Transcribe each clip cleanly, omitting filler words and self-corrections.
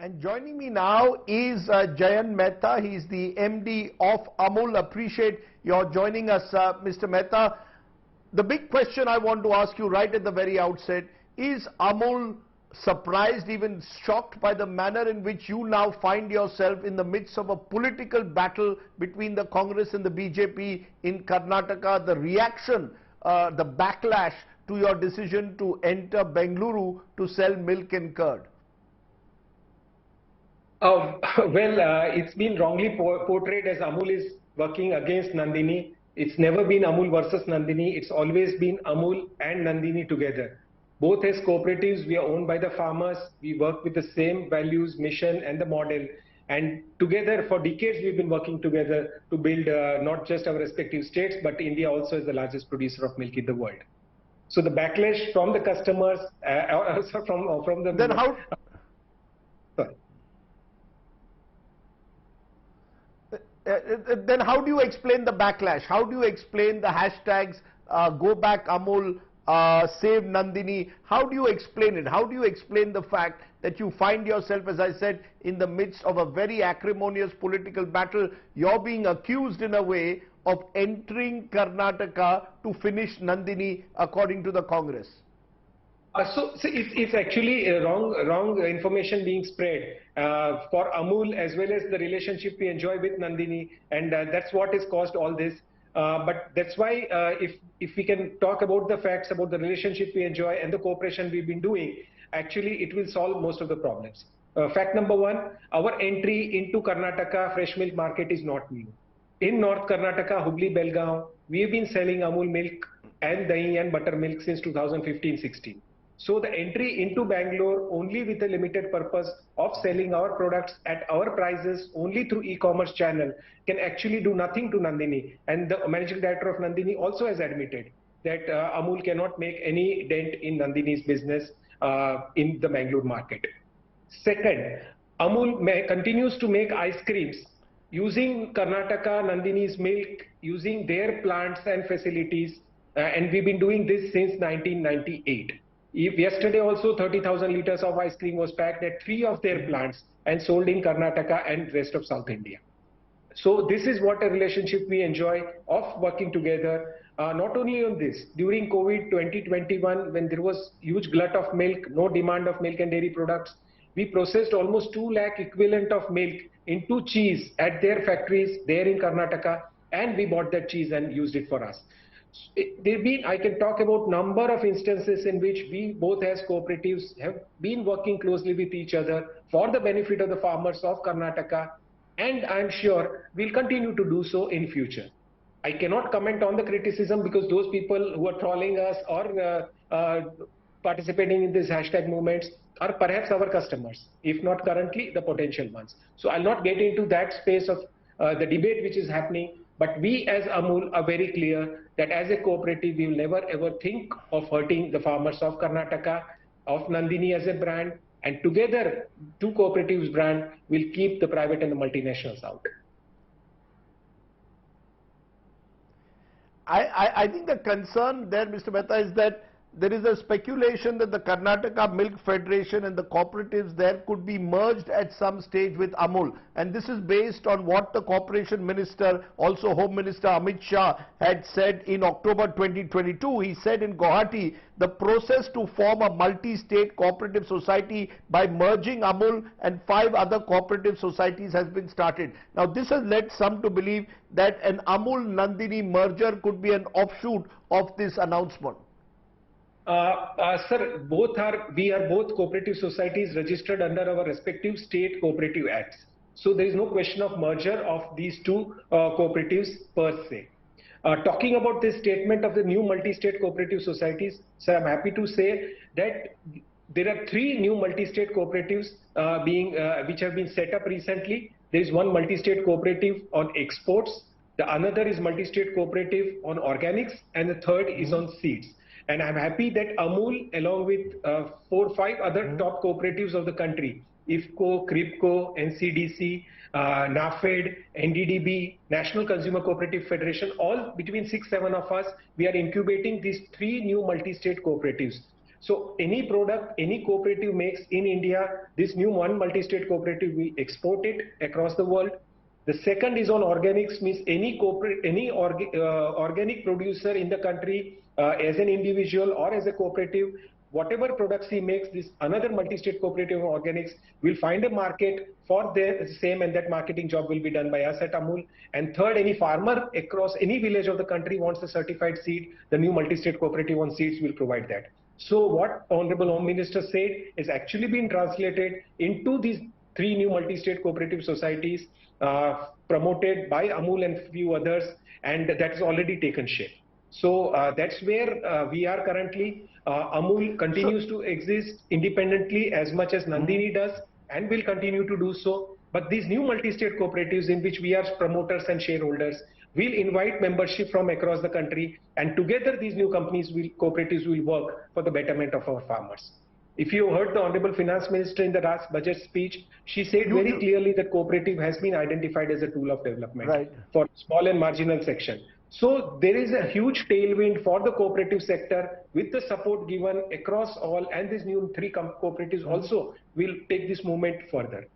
And joining me now is Jayen Mehta. He's the MD of Amul. Appreciate your joining us, Mr. Mehta. The big question I want to ask you right at the very outset, is Amul surprised, even shocked by the manner in which you now find yourself in the midst of a political battle between the Congress and the BJP in Karnataka? The reaction, the backlash to your decision to enter Bengaluru to sell milk and curd? It's been wrongly portrayed as Amul is working against Nandini. It's never been Amul versus Nandini. It's always been Amul and Nandini together. Both as cooperatives, we are owned by the farmers. We work with the same values, mission and the model. And together for decades, we've been working together to build not just our respective states, but India also is the largest producer of milk in the world. So the backlash from the customers, from the... Then how... Sorry. Then how do you explain the backlash? How do you explain the hashtags, go back Amul, save Nandini? How do you explain it? How do you explain the fact that you find yourself, as I said, in the midst of a very acrimonious political battle? You're being accused in a way of entering Karnataka to finish Nandini according to the Congress. So it's actually wrong information being spread for Amul as well as the relationship we enjoy with Nandini, and that's what has caused all this. But that's why if we can talk about the facts about the relationship we enjoy and the cooperation we've been doing, actually it will solve most of the problems. Fact number one, our entry into Karnataka fresh milk market is not new. In North Karnataka, Hubli, Belgaum, we've been selling Amul milk and dahi and buttermilk since 2015-16. So the entry into Bangalore only with a limited purpose of selling our products at our prices only through e-commerce channel can actually do nothing to Nandini. And the managing director of Nandini also has admitted that Amul cannot make any dent in Nandini's business in the Bangalore market. Second, Amul continues to make ice creams using Karnataka Nandini's milk, using their plants and facilities, and we've been doing this since 1998. Yesterday also 30,000 liters of ice cream was packed at 3 of their plants and sold in Karnataka and rest of South India. So this is what a relationship we enjoy of working together. Not only on this, during COVID 2021, when there was huge glut of milk, no demand of milk and dairy products, we processed almost 2 lakh equivalent of milk into cheese at their factories there in Karnataka, and we bought that cheese and used it for us. I can talk about number of instances in which we both as cooperatives have been working closely with each other for the benefit of the farmers of Karnataka, and I'm sure we'll continue to do so in future. I cannot comment on the criticism because those people who are trolling us or participating in these hashtag movements are perhaps our customers, if not currently the potential ones. So I'll not get into that space of the debate which is happening. But we as Amul are very clear that as a cooperative, we will never ever think of hurting the farmers of Karnataka, of Nandini as a brand, and together, two cooperatives brand will keep the private and the multinationals out. I think the concern there, Mr. Mehta, is that there is a speculation that the Karnataka Milk Federation and the cooperatives there could be merged at some stage with Amul. And this is based on what the Corporation Minister, also Home Minister Amit Shah, had said in October 2022. He said in Guwahati, the process to form a multi-state cooperative society by merging Amul and 5 other cooperative societies has been started. Now this has led some to believe that an Amul-Nandini merger could be an offshoot of this announcement. Sir, we are both cooperative societies registered under our respective state cooperative acts. So there is no question of merger of these two cooperatives per se. Talking about this statement of the new multi-state cooperative societies, sir, I'm happy to say that there are 3 new multi-state cooperatives which have been set up recently. There is one multi-state cooperative on exports, the another is multi-state cooperative on organics, and the third is on seeds. And I'm happy that Amul, along with 4 or 5 other top cooperatives of the country, IFCO, CRIPCO, NCDC, NAFED, NDDB, National Consumer Cooperative Federation, all between 6-7 of us, we are incubating these 3 new multi-state cooperatives. So any product, any cooperative makes in India, this new one multi-state cooperative will export it across the world. The second is on organics, means any organic producer in the country, as an individual or as a cooperative, whatever products he makes, this another multi-state cooperative of organics will find a market for the same, and that marketing job will be done by us at Amul. And third, any farmer across any village of the country wants a certified seed, the new multi-state cooperative on seeds will provide that. So what Honorable Home Minister said is actually being translated into these 3 new multi-state cooperative societies promoted by Amul and few others, and that has already taken shape. So that's where we are currently. Amul continues to exist independently as much as Nandini does, and will continue to do so. But these new multi-state cooperatives, in which we are promoters and shareholders, will invite membership from across the country, and together these new cooperatives will work for the betterment of our farmers. If you heard the Honorable Finance Minister in the last budget speech, she said very clearly that cooperative has been identified as a tool of development for small and marginal section. So there is a huge tailwind for the cooperative sector with the support given across all, and these new 3 cooperatives also will take this movement further.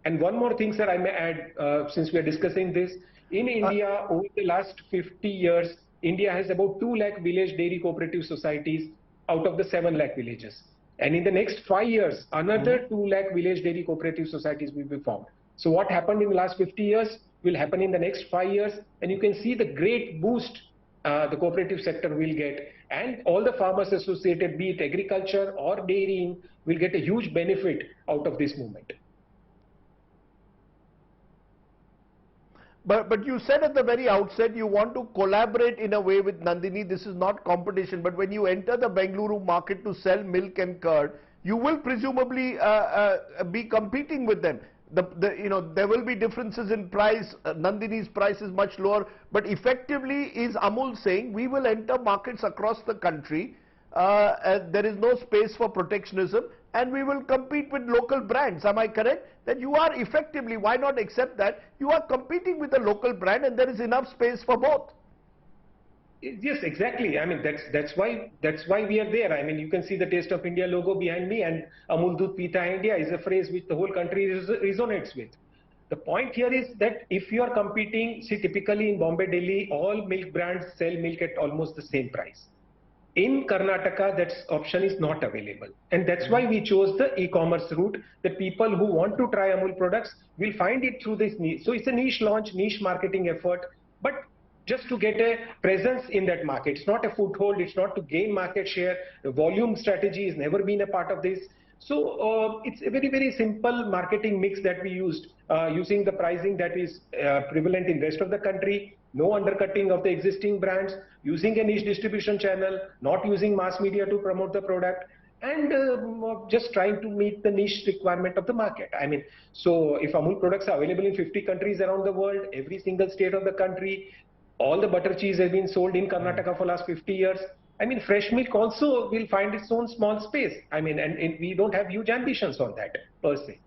And one more thing, sir, I may add, since we are discussing this, in India, over the last 50 years, India has about 2 lakh village dairy cooperative societies out of the 7 lakh villages. And in the next 5 years, another 2 lakh village dairy cooperative societies will be formed. So what happened in the last 50 years will happen in the next 5 years. And you can see the great boost the cooperative sector will get. And all the farmers associated, be it agriculture or dairying, will get a huge benefit out of this movement. But you said at the very outset you want to collaborate in a way with Nandini. This is not competition, but when you enter the Bengaluru market to sell milk and curd, you will presumably be competing with them. There will be differences in price. Nandini's price is much lower, but effectively is Amul saying we will enter markets across the country. There is no space for protectionism, and we will compete with local brands. Am I correct? That you are effectively, why not accept that you are competing with a local brand, and there is enough space for both? Yes, exactly. I mean, that's why we are there. I mean, you can see the Taste of India logo behind me, and Amul Doodh Pita India is a phrase which the whole country resonates with. The point here is that if you are competing, see, typically in Bombay, Delhi, all milk brands sell milk at almost the same price. In Karnataka, that option is not available. And that's why we chose the e-commerce route. The people who want to try Amul products will find it through this niche. So it's a niche launch, niche marketing effort, but just to get a presence in that market. It's not a foothold, it's not to gain market share. The volume strategy has never been a part of this. So it's a very, very simple marketing mix that we used, using the pricing that is prevalent in rest of the country, no undercutting of the existing brands, using a niche distribution channel, not using mass media to promote the product, and just trying to meet the niche requirement of the market. I mean, so if Amul products are available in 50 countries around the world, every single state of the country, all the butter cheese has been sold in Karnataka for last 50 years. I mean, fresh milk also will find its own small space. I mean, and we don't have huge ambitions on that per se.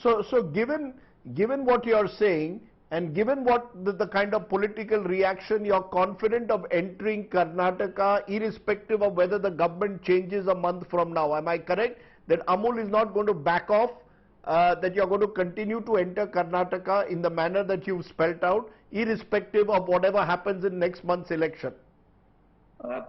So given what you are saying, and given what the kind of political reaction, you're confident of entering Karnataka irrespective of whether the government changes a month from now. Am I correct that Amul is not going to back off, that you're going to continue to enter Karnataka in the manner that you've spelt out, irrespective of whatever happens in next month's election?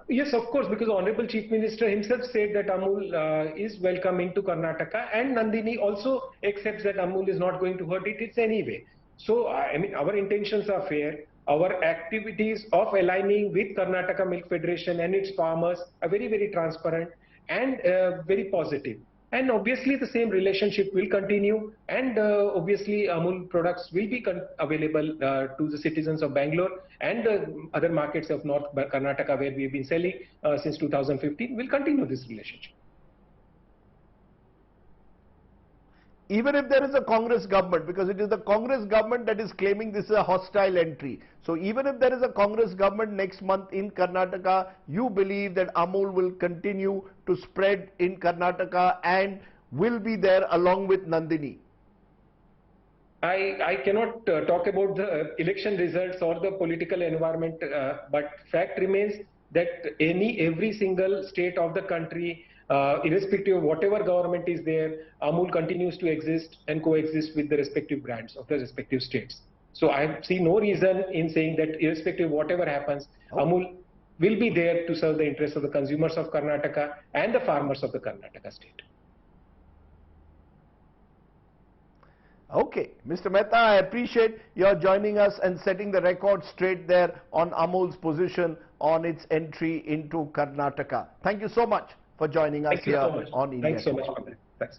Yes, of course, because Honorable Chief Minister himself said that Amul is welcoming to Karnataka, and Nandini also accepts that Amul is not going to hurt it anyway. So, I mean, our intentions are fair. Our activities of aligning with Karnataka Milk Federation and its farmers are very, very transparent and very positive. And obviously the same relationship will continue, and obviously Amul products will be available to the citizens of Bangalore and other markets of North Karnataka where we have been selling since 2015. We'll continue this relationship. Even if there is a Congress government, because it is the Congress government that is claiming this is a hostile entry. So even if there is a Congress government next month in Karnataka, you believe that Amul will continue to spread in Karnataka and will be there along with Nandini? I cannot talk about the election results or the political environment, but fact remains that every single state of the country, irrespective of whatever government is there, Amul continues to exist and coexist with the respective brands of the respective states. So I see no reason in saying that irrespective of whatever happens, Amul will be there to serve the interests of the consumers of Karnataka and the farmers of the Karnataka state. Okay, Mr. Mehta, I appreciate your joining us and setting the record straight there on Amul's position on its entry into Karnataka. Thank you so much for joining us here on India. Thanks so much for that. Thanks.